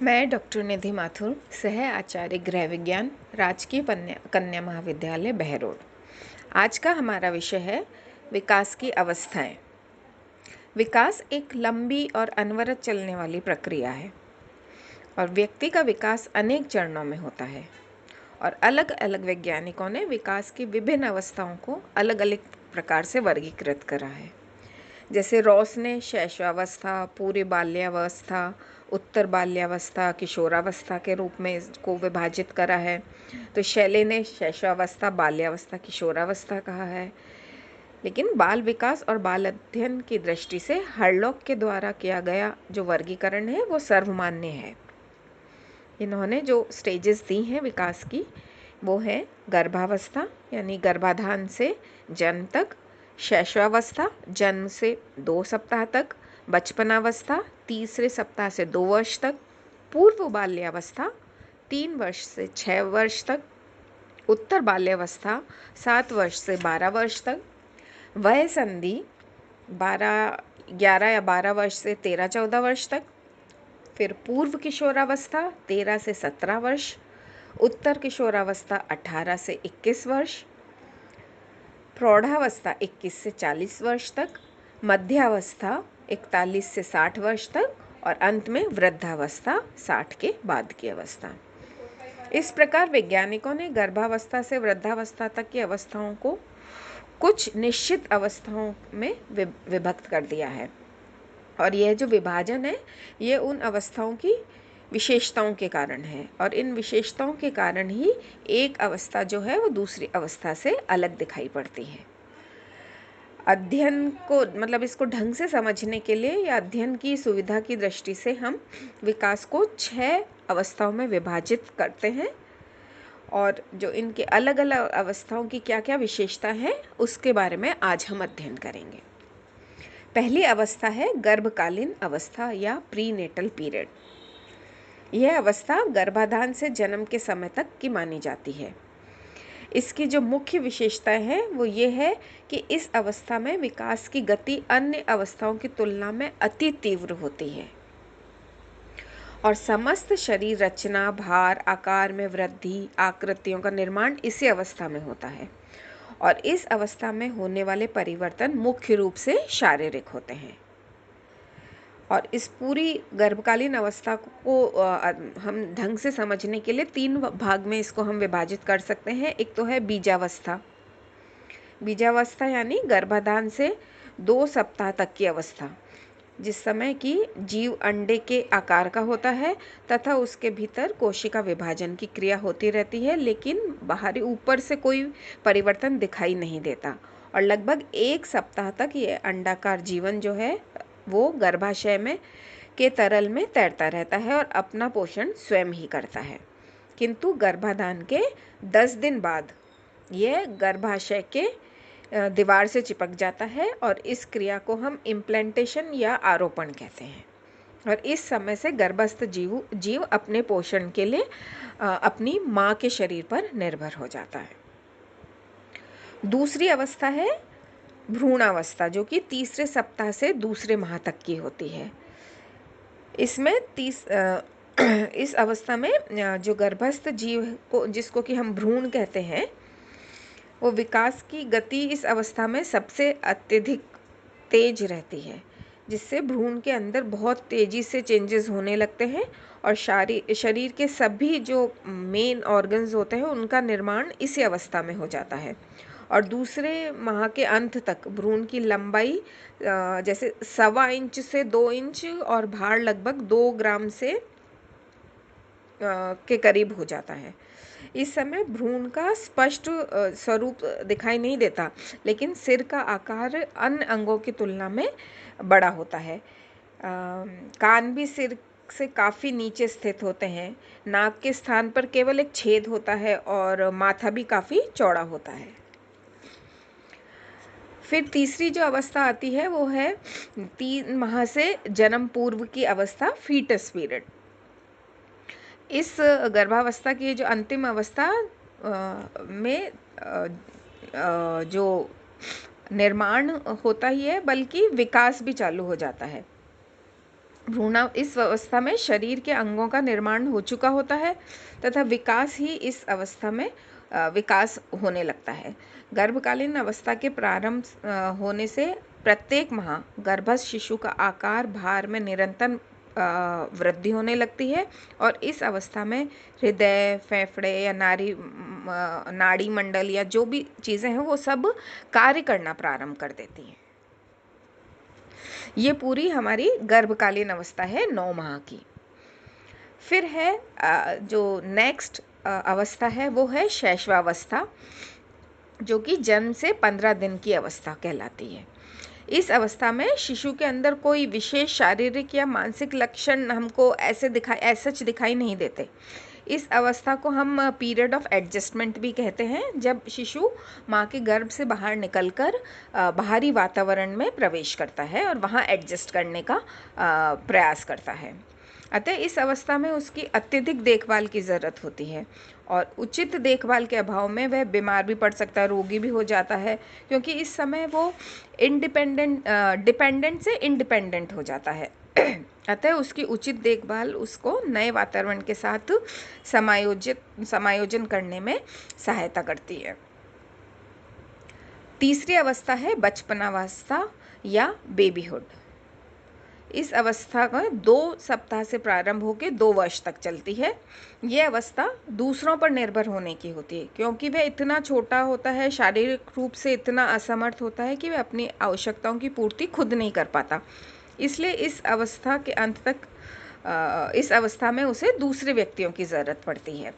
मैं डॉक्टर निधि माथुर, सह आचार्य गृह विज्ञान, राजकीय कन्या महाविद्यालय बहरोड। आज का हमारा विषय है विकास की अवस्थाएं। विकास एक लंबी और अनवरत चलने वाली प्रक्रिया है और व्यक्ति का विकास अनेक चरणों में होता है और अलग अलग वैज्ञानिकों ने विकास की विभिन्न अवस्थाओं को अलग अलग प्रकार से वर्गीकृत करा है। जैसे रॉस ने शैशवावस्था, पूर्व बाल्यावस्था, उत्तर बाल्यावस्था, किशोरावस्था के रूप में इसको विभाजित करा है। तो शैले ने शैशवावस्था, बाल्यावस्था, किशोरावस्था कहा है। लेकिन बाल विकास और बाल अध्ययन की दृष्टि से हर्लॉक के द्वारा किया गया जो वर्गीकरण है वो सर्वमान्य है। इन्होंने जो स्टेजेस दी हैं विकास की वो है गर्भावस्था यानी गर्भाधान से जन्म तक, शैशवावस्था जन्म से 2 सप्ताह तक, बचपनावस्था तीसरे सप्ताह से 2 वर्ष तक, पूर्व बाल्यावस्था 3 वर्ष से 6 वर्ष तक, उत्तर बाल्यावस्था 7 वर्ष से 12 वर्ष तक, वय संधि 11 या 12 वर्ष से 13-14 वर्ष तक, फिर पूर्व किशोरावस्था 13 से 17 वर्ष, उत्तर किशोरावस्था 18 से 21 वर्ष, प्रौढ़ावस्था 21 से 40 वर्ष तक, मध्यावस्था 41 से 60 वर्ष तक और अंत में वृद्धावस्था 60 के बाद की अवस्था। इस प्रकार वैज्ञानिकों ने गर्भावस्था से वृद्धावस्था तक की अवस्थाओं को कुछ निश्चित अवस्थाओं में विभक्त कर दिया है और यह जो विभाजन है ये उन अवस्थाओं की विशेषताओं के कारण है और इन विशेषताओं के कारण ही एक अवस्था जो है वो दूसरी अवस्था से अलग दिखाई पड़ती है। अध्ययन को मतलब इसको ढंग से समझने के लिए या अध्ययन की सुविधा की दृष्टि से हम विकास को 6 अवस्थाओं में विभाजित करते हैं और जो इनके अलग अलग अवस्थाओं की क्या क्या विशेषता है उसके बारे में आज हम अध्ययन करेंगे। पहली अवस्था है गर्भकालीन अवस्था या प्रीनेटल पीरियड। यह अवस्था गर्भाधान से जन्म के समय तक की मानी जाती है। इसकी जो मुख्य विशेषता है वो ये है कि इस अवस्था में विकास की गति अन्य अवस्थाओं की तुलना में अति तीव्र होती है और समस्त शरीर रचना, भार, आकार में वृद्धि, आकृतियों का निर्माण इसी अवस्था में होता है और इस अवस्था में होने वाले परिवर्तन मुख्य रूप से शारीरिक होते हैं। और इस पूरी गर्भकालीन अवस्था को हम ढंग से समझने के लिए 3 भाग में इसको हम विभाजित कर सकते हैं। एक तो है बीजावस्था। बीजावस्था यानी गर्भाधान से 2 सप्ताह तक की अवस्था, जिस समय की जीव अंडे के आकार का होता है तथा उसके भीतर कोशिका विभाजन की क्रिया होती रहती है, लेकिन बाहरी ऊपर से कोई परिवर्तन दिखाई नहीं देता और लगभग 1 सप्ताह तक ये अंडाकार जीवन जो है वो गर्भाशय में के तरल में तैरता रहता है और अपना पोषण स्वयं ही करता है। किंतु गर्भाधान के 10 दिन बाद यह गर्भाशय के दीवार से चिपक जाता है और इस क्रिया को हम इम्प्लांटेशन या आरोपण कहते हैं और इस समय से गर्भस्थ जीव अपने पोषण के लिए अपनी माँ के शरीर पर निर्भर हो जाता है। दूसरी अवस्था है भ्रूणावस्था, जो कि तीसरे सप्ताह से दूसरे माह तक की होती है। इसमें इस अवस्था में जो गर्भस्थ जीव को जिसको कि हम भ्रूण कहते हैं वो विकास की गति इस अवस्था में सबसे अत्यधिक तेज रहती है, जिससे भ्रूण के अंदर बहुत तेजी से चेंजेस होने लगते हैं और शरीर के सभी जो मेन ऑर्गन्स होते हैं उनका निर्माण इसी अवस्था में हो जाता है और दूसरे माह के अंत तक भ्रूण की लंबाई जैसे 1.25 इंच से 2 इंच और भार लगभग 2 ग्राम से के करीब हो जाता है। इस समय भ्रूण का स्पष्ट स्वरूप दिखाई नहीं देता, लेकिन सिर का आकार अन्य अंगों की तुलना में बड़ा होता है। कान भी सिर से काफ़ी नीचे स्थित होते हैं। नाक के स्थान पर केवल एक छेद होता है और माथा भी काफ़ी चौड़ा होता है। फिर तीसरी जो अवस्था आती है वो है 3 माह से जन्म पूर्व की अवस्था, फीटस पीरियड। इस गर्भावस्था की जो अंतिम अवस्था में जो निर्माण होता ही है बल्कि विकास भी चालू हो जाता है। भ्रूण इस अवस्था में शरीर के अंगों का निर्माण हो चुका होता है तथा विकास ही इस अवस्था में विकास होने लगता है। गर्भकालीन अवस्था के प्रारंभ होने से प्रत्येक माह गर्भस्थ शिशु का आकार भार में निरंतर वृद्धि होने लगती है और इस अवस्था में हृदय, फेफड़े या नाड़ी मंडल या जो भी चीज़ें हैं वो सब कार्य करना प्रारंभ कर देती हैं। ये पूरी हमारी गर्भकालीन अवस्था है 9 माह की। फिर है जो नेक्स्ट अवस्था है वो है शैशवावस्था, जो कि जन्म से 15 दिन की अवस्था कहलाती है। इस अवस्था में शिशु के अंदर कोई विशेष शारीरिक या मानसिक लक्षण हमको ऐसे दिखाई नहीं देते। इस अवस्था को हम पीरियड ऑफ एडजस्टमेंट भी कहते हैं, जब शिशु माँ के गर्भ से बाहर निकलकर बाहरी वातावरण में प्रवेश करता है और वहाँ एडजस्ट करने का प्रयास करता है। अतः इस अवस्था में उसकी अत्यधिक देखभाल की ज़रूरत होती है और उचित देखभाल के अभाव में वह बीमार भी पड़ सकता है, रोगी भी हो जाता है, क्योंकि इस समय वो डिपेंडेंट से इंडिपेंडेंट हो जाता है। अतः उसकी उचित देखभाल उसको नए वातावरण के साथ समायोजन करने में सहायता करती है। तीसरी अवस्था है बचपनावस्था या बेबीहुड। इस अवस्था का 2 सप्ताह से प्रारंभ होकर 2 वर्ष तक चलती है। यह अवस्था दूसरों पर निर्भर होने की होती है, क्योंकि वह इतना छोटा होता है, शारीरिक रूप से इतना असमर्थ होता है कि वह अपनी आवश्यकताओं की पूर्ति खुद नहीं कर पाता। इसलिए इस अवस्था में उसे दूसरे व्यक्तियों की ज़रूरत पड़ती है।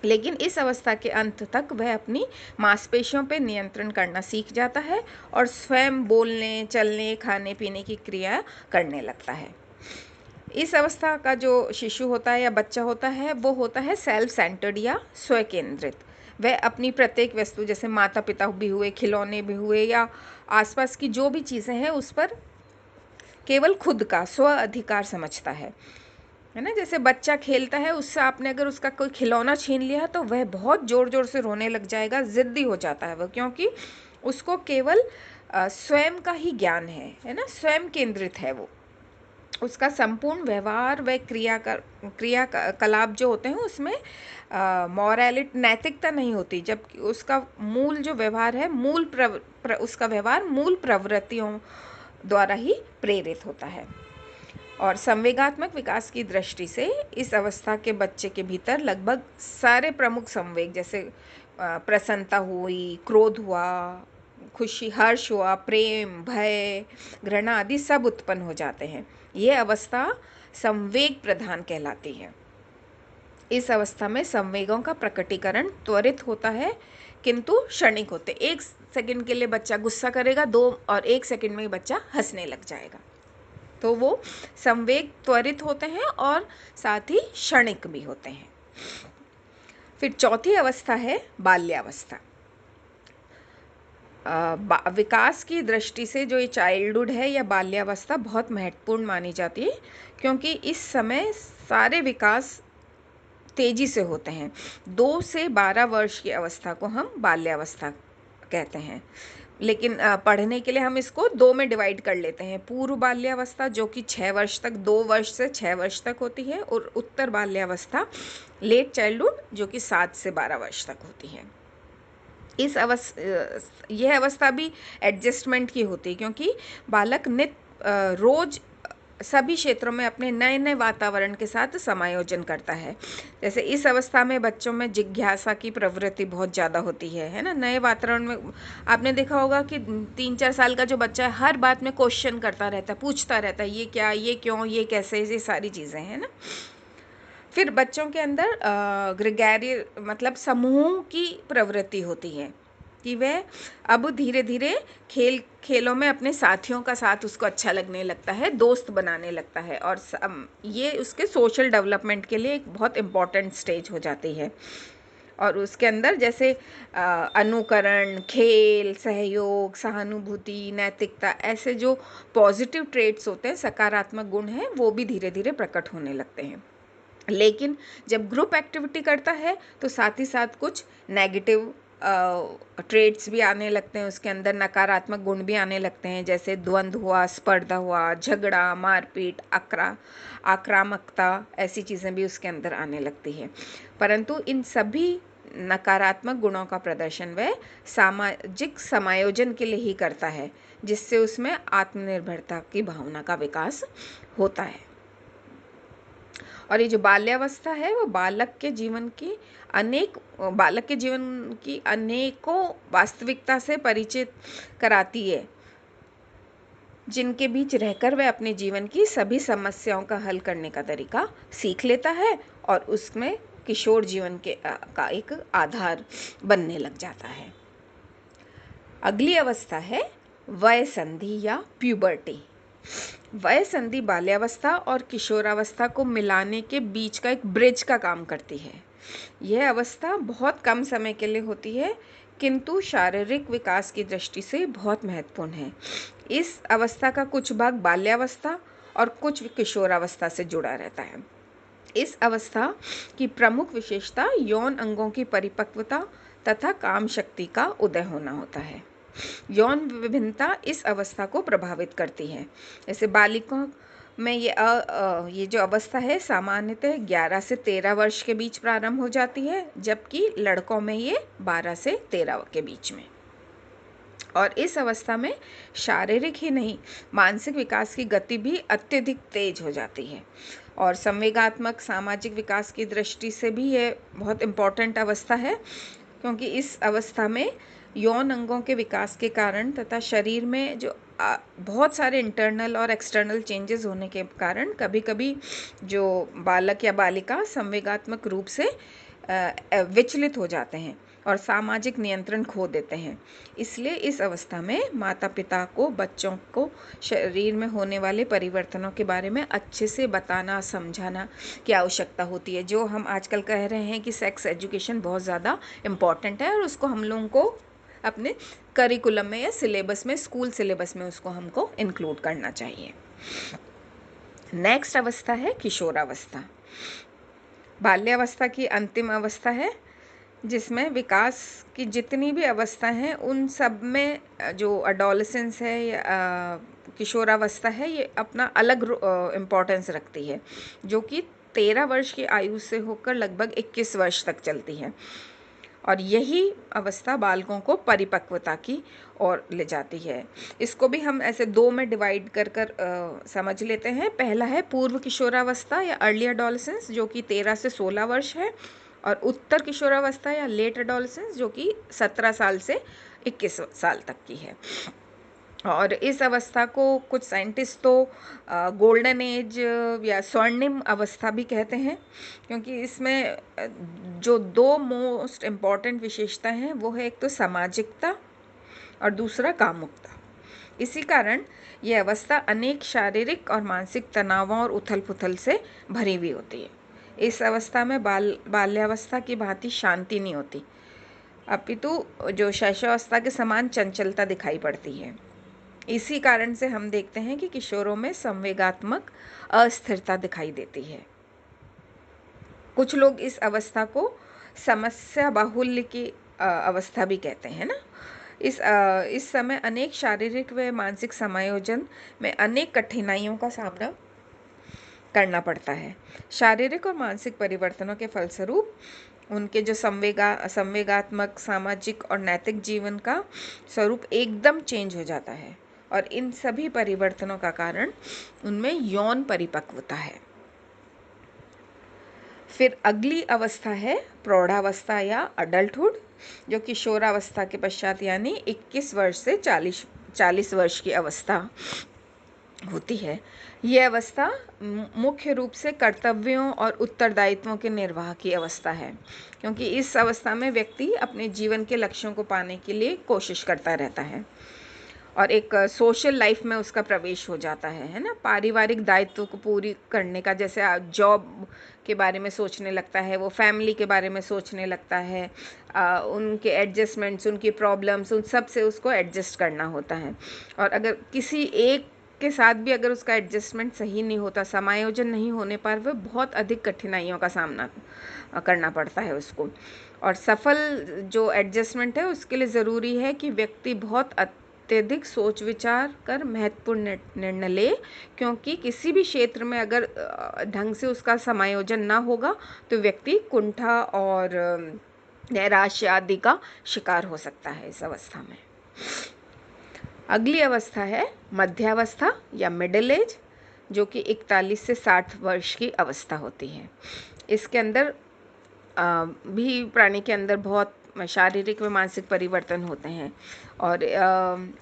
लेकिन इस अवस्था के अंत तक वह अपनी मांसपेशियों पर नियंत्रण करना सीख जाता है और स्वयं बोलने, चलने, खाने पीने की क्रिया करने लगता है। इस अवस्था का जो शिशु होता है या बच्चा होता है वो होता है सेल्फ सेंटर्ड या स्व केंद्रित। वह अपनी प्रत्येक वस्तु, जैसे माता पिता भी हुए, खिलौने भी हुए या आसपास की जो भी चीज़ें हैं उस पर केवल खुद का स्व अधिकार समझता है ना। जैसे बच्चा खेलता है, उससे आपने अगर उसका कोई खिलौना छीन लिया तो वह बहुत ज़ोर ज़ोर से रोने लग जाएगा, ज़िद्दी हो जाता है वह, क्योंकि उसको केवल स्वयं का ही ज्ञान है ना, स्वयं केंद्रित है वो। उसका संपूर्ण व्यवहार व क्रियाकलाप जो होते हैं उसमें मॉरलिटी, नैतिकता नहीं होती, जबकि उसका मूल जो व्यवहार है, उसका व्यवहार मूल प्रवृत्तियों द्वारा ही प्रेरित होता है। और संवेगात्मक विकास की दृष्टि से इस अवस्था के बच्चे के भीतर लगभग सारे प्रमुख संवेग, जैसे प्रसन्नता हुई, क्रोध हुआ, खुशी, हर्ष हुआ, प्रेम, भय, घृणा आदि सब उत्पन्न हो जाते हैं। यह अवस्था संवेग प्रधान कहलाती है। इस अवस्था में संवेगों का प्रकटीकरण त्वरित होता है, किंतु क्षणिक होते। 1 सेकंड के लिए बच्चा गुस्सा करेगा, 1 सेकंड में बच्चा हंसने लग जाएगा। तो वो संवेग त्वरित होते हैं और साथ ही क्षणिक भी होते हैं। फिर चौथी अवस्था है बाल्यावस्था। विकास की दृष्टि से जो ये चाइल्डहुड है या बाल्यावस्था बहुत महत्वपूर्ण मानी जाती है, क्योंकि इस समय सारे विकास तेजी से होते हैं। 2 से 12 वर्ष की अवस्था को हम बाल्यावस्था कहते हैं, लेकिन पढ़ने के लिए हम इसको 2 में डिवाइड कर लेते हैं। पूर्व बाल्यावस्था जो कि 6 वर्ष तक, 2 वर्ष से 6 वर्ष तक होती है, और उत्तर बाल्यावस्था लेट चाइल्डहुड जो कि 7 से 12 वर्ष तक होती है। यह अवस्था भी एडजस्टमेंट की होती है, क्योंकि बालक रोज सभी क्षेत्रों में अपने नए नए वातावरण के साथ समायोजन करता है। जैसे इस अवस्था में बच्चों में जिज्ञासा की प्रवृत्ति बहुत ज़्यादा होती है ना। नए वातावरण में आपने देखा होगा कि 3-4 साल का जो बच्चा है हर बात में क्वेश्चन करता रहता है, पूछता रहता है, ये क्या, ये क्यों, ये कैसे, ये सारी चीज़ें हैं ना। फिर बच्चों के अंदर ग्रेगरी मतलब समूह की प्रवृत्ति होती है कि वह अब धीरे धीरे खेलों में अपने साथियों का साथ उसको अच्छा लगने लगता है, दोस्त बनाने लगता है, और ये उसके सोशल डेवलपमेंट के लिए एक बहुत इम्पॉर्टेंट स्टेज हो जाती है। और उसके अंदर जैसे अनुकरण, खेल, सहयोग, सहानुभूति, नैतिकता, ऐसे जो पॉजिटिव ट्रेट्स होते हैं, सकारात्मक गुण हैं, वो भी धीरे धीरे प्रकट होने लगते हैं। लेकिन जब ग्रुप एक्टिविटी करता है तो साथ ही साथ कुछ नेगेटिव ट्रेड्स भी आने लगते हैं, उसके अंदर नकारात्मक गुण भी आने लगते हैं, जैसे द्वंद्व हुआ, स्पर्धा हुआ, झगड़ा, मारपीट, आक्रामकता, ऐसी चीज़ें भी उसके अंदर आने लगती है। परंतु इन सभी नकारात्मक गुणों का प्रदर्शन वह सामाजिक समायोजन के लिए ही करता है, जिससे उसमें आत्मनिर्भरता की भावना का विकास होता है। और ये जो बाल्यावस्था है वो बालक के जीवन की अनेकों वास्तविकता से परिचित कराती है, जिनके बीच रहकर वह अपने जीवन की सभी समस्याओं का हल करने का तरीका सीख लेता है और उसमें किशोर जीवन का एक आधार बनने लग जाता है। अगली अवस्था है वय संधि या प्यूबर्टी। वय संधि बाल्यावस्था और किशोरावस्था को मिलाने के बीच का एक ब्रिज का काम करती है। यह अवस्था बहुत कम समय के लिए होती है, किंतु शारीरिक विकास की दृष्टि से बहुत महत्वपूर्ण है। इस अवस्था का कुछ भाग बाल्यावस्था और कुछ किशोरावस्था से जुड़ा रहता है। इस अवस्था की प्रमुख विशेषता यौन अंगों की परिपक्वता तथा काम शक्ति का उदय होना होता है। यौन विभिन्नता इस अवस्था को प्रभावित करती है। जैसे बालिकाओं में ये जो अवस्था है सामान्यतः 11 से 13 वर्ष के बीच प्रारंभ हो जाती है, जबकि लड़कों में ये 12 से 13 के बीच में। और इस अवस्था में शारीरिक ही नहीं, मानसिक विकास की गति भी अत्यधिक तेज हो जाती है। और संवेगात्मक सामाजिक विकास की दृष्टि से भी ये बहुत इम्पोर्टेंट अवस्था है, क्योंकि इस अवस्था में यौन अंगों के विकास के कारण तथा शरीर में जो बहुत सारे इंटरनल और एक्सटर्नल चेंजेस होने के कारण कभी कभी जो बालक या बालिका संवेगात्मक रूप से विचलित हो जाते हैं और सामाजिक नियंत्रण खो देते हैं। इसलिए इस अवस्था में माता पिता को बच्चों को शरीर में होने वाले परिवर्तनों के बारे में अच्छे से बताना समझाना की आवश्यकता होती है। जो हम आजकल कह रहे हैं कि सेक्स एजुकेशन बहुत ज़्यादा इम्पॉर्टेंट है और उसको हम लोगों को अपने करिकुलम में या सिलेबस में, स्कूल सिलेबस में उसको हमको इंक्लूड करना चाहिए। नेक्स्ट अवस्था है किशोरावस्था। बाल्यावस्था की अंतिम अवस्था है, जिसमें विकास की जितनी भी अवस्था हैं उन सब में जो अडोलेसेंस है या किशोरावस्था है, ये अपना अलग इम्पोर्टेंस रखती है, जो कि 13 वर्ष की आयु से होकर लगभग 21 वर्ष तक चलती है। और यही अवस्था बालकों को परिपक्वता की ओर ले जाती है। इसको भी हम ऐसे दो में डिवाइड कर समझ लेते हैं। पहला है पूर्व किशोरावस्था या अर्ली एडोलेसेंस, जो कि 13 से 16 वर्ष है, और उत्तर किशोरावस्था या लेट एडोलेसेंस, जो कि 17 साल से 21 साल तक की है। और इस अवस्था को कुछ साइंटिस्ट तो गोल्डन एज या स्वर्णिम अवस्था भी कहते हैं, क्योंकि इसमें जो दो मोस्ट इम्पॉर्टेंट विशेषता हैं वो है एक तो सामाजिकता और दूसरा कामुकता। इसी कारण यह अवस्था अनेक शारीरिक और मानसिक तनावों और उथल पुथल से भरी हुई होती है। इस अवस्था में बाल्यावस्था की भांति शांति नहीं होती, अपितु जो शैशवावस्था के समान चंचलता दिखाई पड़ती है। इसी कारण से हम देखते हैं कि किशोरों में संवेगात्मक अस्थिरता दिखाई देती है। कुछ लोग इस अवस्था को समस्या बाहुल्य की अवस्था भी कहते हैं ना। इस समय अनेक शारीरिक व मानसिक समायोजन में अनेक कठिनाइयों का सामना करना पड़ता है। शारीरिक और मानसिक परिवर्तनों के फलस्वरूप उनके जो संवेगात्मक, सामाजिक और नैतिक जीवन का स्वरूप एकदम चेंज हो जाता है, और इन सभी परिवर्तनों का कारण उनमें यौन परिपक्वता है। फिर अगली अवस्था है प्रौढ़ावस्था या अडल्टहुड, जो किशोरावस्था के पश्चात यानी 21 वर्ष से 40 वर्ष की अवस्था होती है। यह अवस्था मुख्य रूप से कर्तव्यों और उत्तरदायित्वों के निर्वाह की अवस्था है, क्योंकि इस अवस्था में व्यक्ति अपने जीवन के लक्ष्यों को पाने के लिए कोशिश करता रहता है और एक सोशल लाइफ में उसका प्रवेश हो जाता है ना। पारिवारिक दायित्व को पूरी करने का, जैसे जॉब के बारे में सोचने लगता है, वो फैमिली के बारे में सोचने लगता है, उनके एडजस्टमेंट्स, उनकी प्रॉब्लम्स, उन सब से उसको एडजस्ट करना होता है। और अगर किसी एक के साथ भी अगर उसका एडजस्टमेंट सही नहीं होता, समायोजन नहीं होने पर वह बहुत अधिक कठिनाइयों का सामना करना पड़ता है उसको। और सफल जो एडजस्टमेंट है उसके लिए ज़रूरी है कि व्यक्ति बहुत अत्यधिक सोच विचार कर महत्वपूर्ण निर्णय ले, क्योंकि किसी भी क्षेत्र में अगर ढंग से उसका समायोजन ना होगा तो व्यक्ति कुंठा और नैराश्य आदि का शिकार हो सकता है इस अवस्था में। अगली अवस्था है मध्यावस्था या मिडिल एज, जो कि 41 से 60 वर्ष की अवस्था होती है। इसके अंदर भी प्राणी के अंदर बहुत शारीरिक व मानसिक परिवर्तन होते हैं और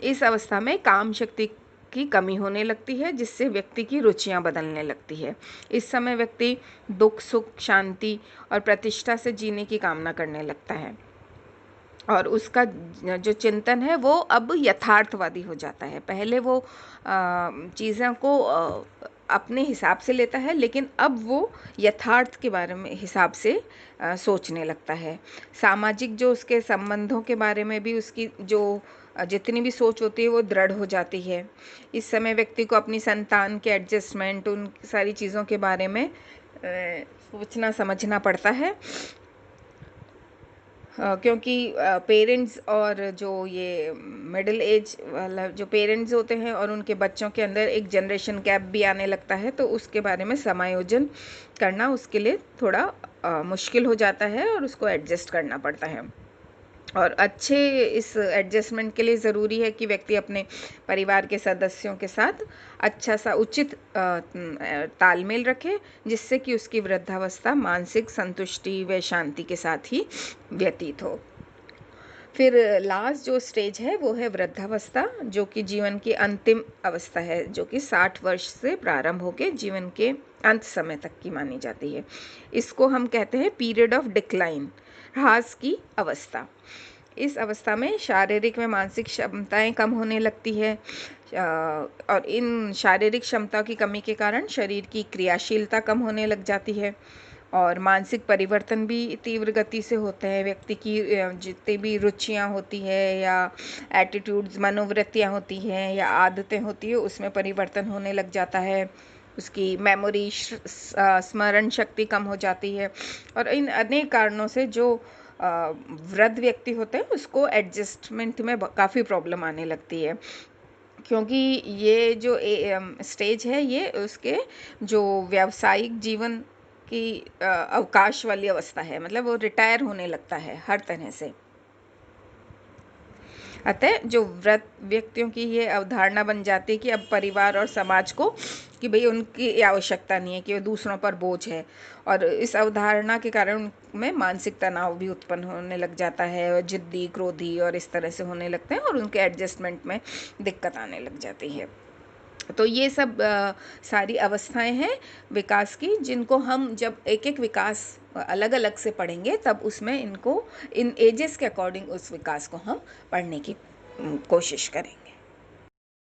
इस अवस्था में काम शक्ति की कमी होने लगती है, जिससे व्यक्ति की रुचियां बदलने लगती है। इस समय व्यक्ति दुख, सुख, शांति और प्रतिष्ठा से जीने की कामना करने लगता है और उसका जो चिंतन है वो अब यथार्थवादी हो जाता है। पहले वो चीज़ों को अपने हिसाब से लेता है, लेकिन अब वो यथार्थ के बारे में हिसाब से सोचने लगता है। सामाजिक जो उसके संबंधों के बारे में भी उसकी जो जितनी भी सोच होती है वो दृढ़ हो जाती है। इस समय व्यक्ति को अपनी संतान के एडजस्टमेंट, उन सारी चीज़ों के बारे में सोचना समझना पड़ता है, क्योंकि पेरेंट्स और जो ये मिडिल एज वाला जो पेरेंट्स होते हैं और उनके बच्चों के अंदर एक जनरेशन गैप भी आने लगता है, तो उसके बारे में समायोजन करना उसके लिए थोड़ा मुश्किल हो जाता है और उसको एडजस्ट करना पड़ता है। और अच्छे इस एडजस्टमेंट के लिए ज़रूरी है कि व्यक्ति अपने परिवार के सदस्यों के साथ अच्छा सा उचित तालमेल रखे, जिससे कि उसकी वृद्धावस्था मानसिक संतुष्टि व शांति के साथ ही व्यतीत हो। फिर लास्ट जो स्टेज है वो है वृद्धावस्था, जो कि जीवन की अंतिम अवस्था है, जो कि 60 वर्ष से प्रारंभ होकर जीवन के अंत समय तक की मानी जाती है। इसको हम कहते हैं पीरियड ऑफ डिक्लाइन, ह्रास की अवस्था। इस अवस्था में शारीरिक व मानसिक क्षमताएं कम होने लगती है और इन शारीरिक क्षमता की कमी के कारण शरीर की क्रियाशीलता कम होने लग जाती है और मानसिक परिवर्तन भी तीव्र गति से होते हैं। व्यक्ति की जितनी भी रुचियां होती है या एटीट्यूड्स, मनोवृत्तियां होती हैं या आदतें होती है, उसमें परिवर्तन होने लग जाता है। उसकी मेमोरी, स्मरण शक्ति कम हो जाती है और इन अनेक कारणों से जो वृद्ध व्यक्ति होते हैं उसको एडजस्टमेंट में काफ़ी प्रॉब्लम आने लगती है, क्योंकि ये जो स्टेज है ये उसके जो व्यावसायिक जीवन की अवकाश वाली अवस्था है, मतलब वो रिटायर होने लगता है हर तरह से। अतः जो वृद्ध व्यक्तियों की ये अवधारणा बन जाती है कि अब परिवार और समाज को कि भाई उनकी आवश्यकता नहीं है, कि वो दूसरों पर बोझ है, और इस अवधारणा के कारण उनमें मानसिक तनाव भी उत्पन्न होने लग जाता है और जिद्दी, क्रोधी और इस तरह से होने लगते हैं और उनके एडजस्टमेंट में दिक्कत आने लग जाती है। तो ये सब सारी अवस्थाएं हैं विकास की, जिनको हम जब एक एक विकास अलग अलग से पढ़ेंगे तब उसमें इनको इन एजेस के अकॉर्डिंग उस विकास को हम पढ़ने की कोशिश करेंगे।